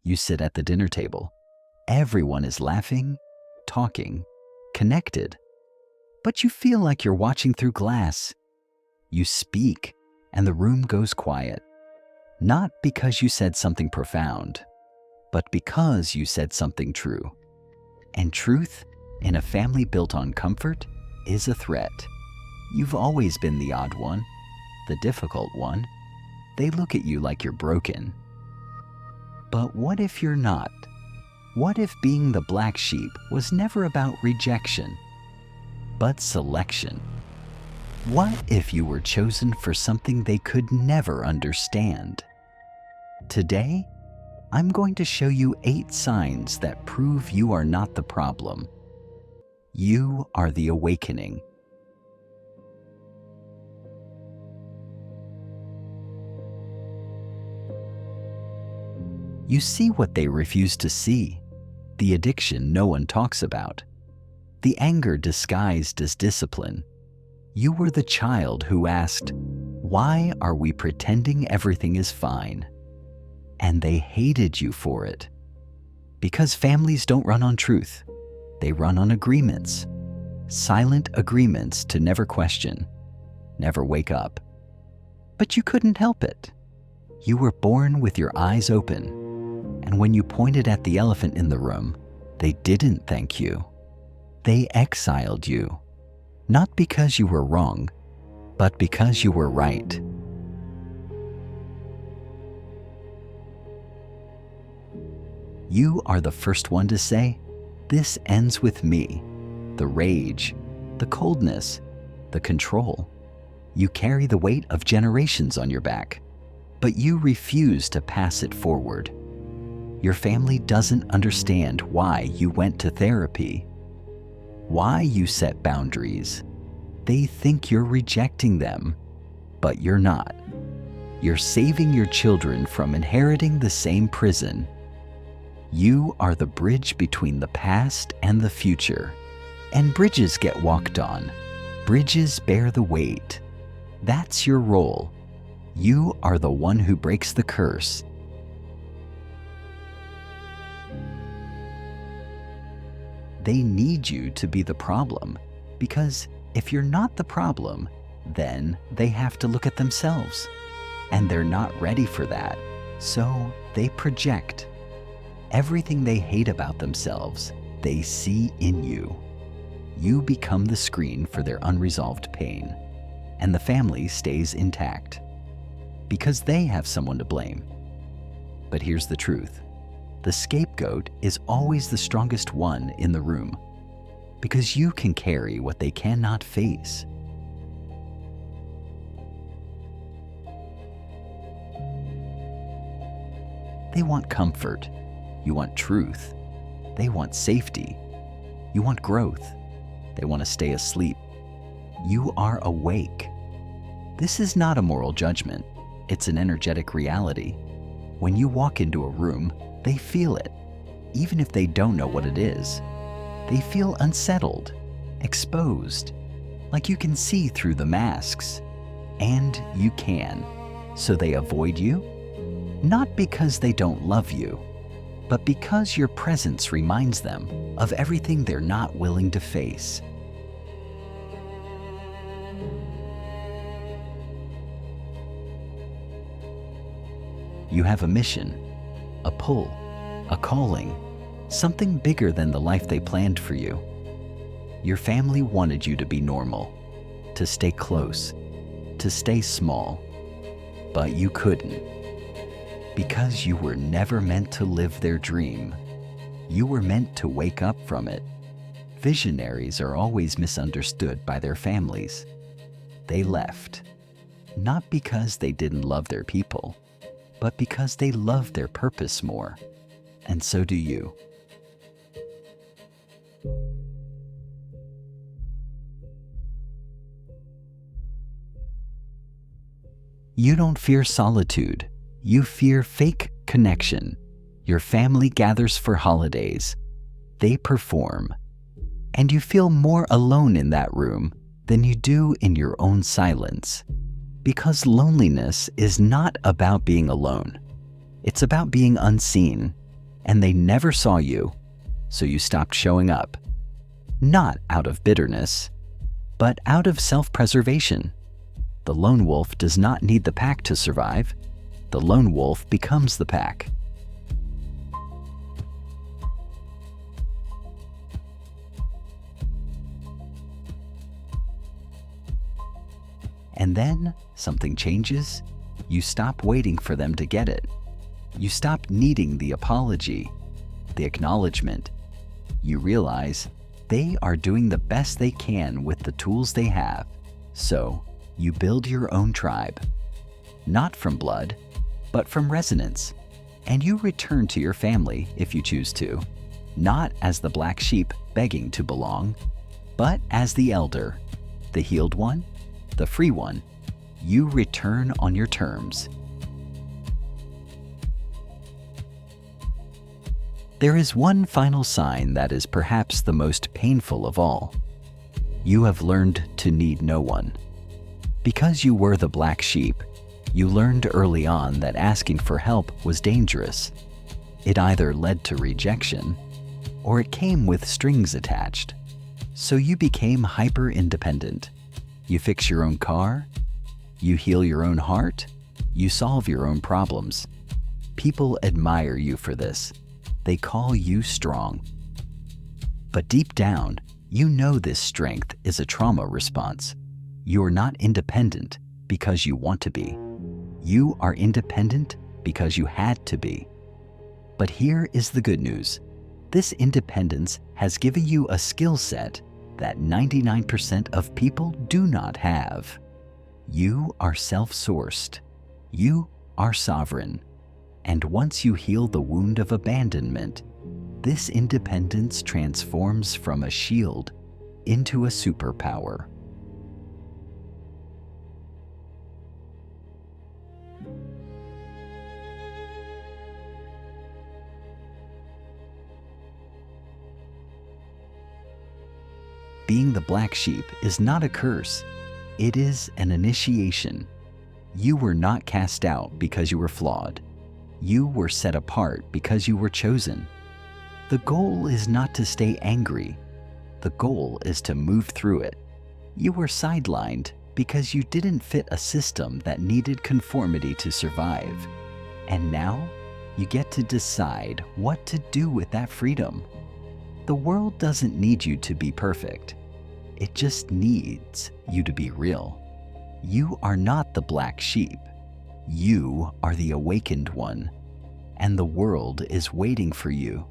You sit at the dinner table. Everyone is laughing, talking, connected. But you feel like you're watching through glass. You speak, and the room goes quiet. Not because you said something profound, but because you said something true. And truth, in a family built on comfort, is a threat. You've always been the odd one, the difficult one. They look at you like you're broken. But what if you're not? What if being the black sheep was never about rejection, but selection? What if you were chosen for something they could never understand? Today, I'm going to show you 8 signs that prove you are not the problem. You are the awakening. You see what they refuse to see, the addiction no one talks about, the anger disguised as discipline. You were the child who asked, "Why are we pretending everything is fine?" And they hated you for it. Because families don't run on truth. They run on agreements. Silent agreements to never question, never wake up. But you couldn't help it. You were born with your eyes open. And when you pointed at the elephant in the room, they didn't thank you. They exiled you. Not because you were wrong, but because you were right. You are the first one to say, "This ends with me." The rage, the coldness, the control. You carry the weight of generations on your back, but you refuse to pass it forward. Your family doesn't understand why you went to therapy, why you set boundaries. They think you're rejecting them, but you're not. You're saving your children from inheriting the same prison. You are the bridge between the past and the future. And bridges get walked on. Bridges bear the weight. That's your role. You are the one who breaks the curse. They need you to be the problem, because if you're not the problem, then they have to look at themselves. And they're not ready for that, so they project. Everything they hate about themselves, they see in you. You become the screen for their unresolved pain, and the family stays intact, because they have someone to blame. But here's the truth. The scapegoat is always the strongest one in the room, because you can carry what they cannot face. They want comfort. You want truth. They want safety. You want growth. They want to stay asleep. You are awake. This is not a moral judgment. It's an energetic reality. When you walk into a room, they feel it, even if they don't know what it is. They feel unsettled, exposed, like you can see through the masks. And you can. So they avoid you, not because they don't love you, but because your presence reminds them of everything they're not willing to face. You have a mission, a pull, a calling, something bigger than the life they planned for you. Your family wanted you to be normal, to stay close, to stay small, but you couldn't. Because you were never meant to live their dream. You were meant to wake up from it. Visionaries are always misunderstood by their families. They left, not because they didn't love their people, but because they loved their purpose more. And so do you. You don't fear solitude. You fear fake connection. Your family gathers for holidays. They perform. And you feel more alone in that room than you do in your own silence. Because loneliness is not about being alone. It's about being unseen, and they never saw you, so you stopped showing up. Not out of bitterness, but out of self-preservation. The lone wolf does not need the pack to survive. The lone wolf becomes the pack. And then something changes. You stop waiting for them to get it. You stop needing the apology, the acknowledgement. You realize they are doing the best they can with the tools they have. So you build your own tribe, not from blood, but from resonance. And you return to your family if you choose to, not as the black sheep begging to belong, but as the elder, the healed one, the free one. You return on your terms. There is one final sign that is perhaps the most painful of all. You have learned to need no one. Because you were the black sheep, you learned early on that asking for help was dangerous. It either led to rejection, or it came with strings attached. So you became hyper-independent. You fix your own car, you heal your own heart, you solve your own problems. People admire you for this. They call you strong. But deep down, you know this strength is a trauma response. You're not independent because you want to be. You are independent because you had to be. But here is the good news. This independence has given you a skill set that 99% of people do not have. You are self-sourced. You are sovereign. And once you heal the wound of abandonment, this independence transforms from a shield into a superpower. Being the black sheep is not a curse. It is an initiation. You were not cast out because you were flawed. You were set apart because you were chosen. The goal is not to stay angry. The goal is to move through it. You were sidelined because you didn't fit a system that needed conformity to survive. And now you get to decide what to do with that freedom. The world doesn't need you to be perfect. It just needs you to be real. You are not the black sheep. You are the awakened one, and the world is waiting for you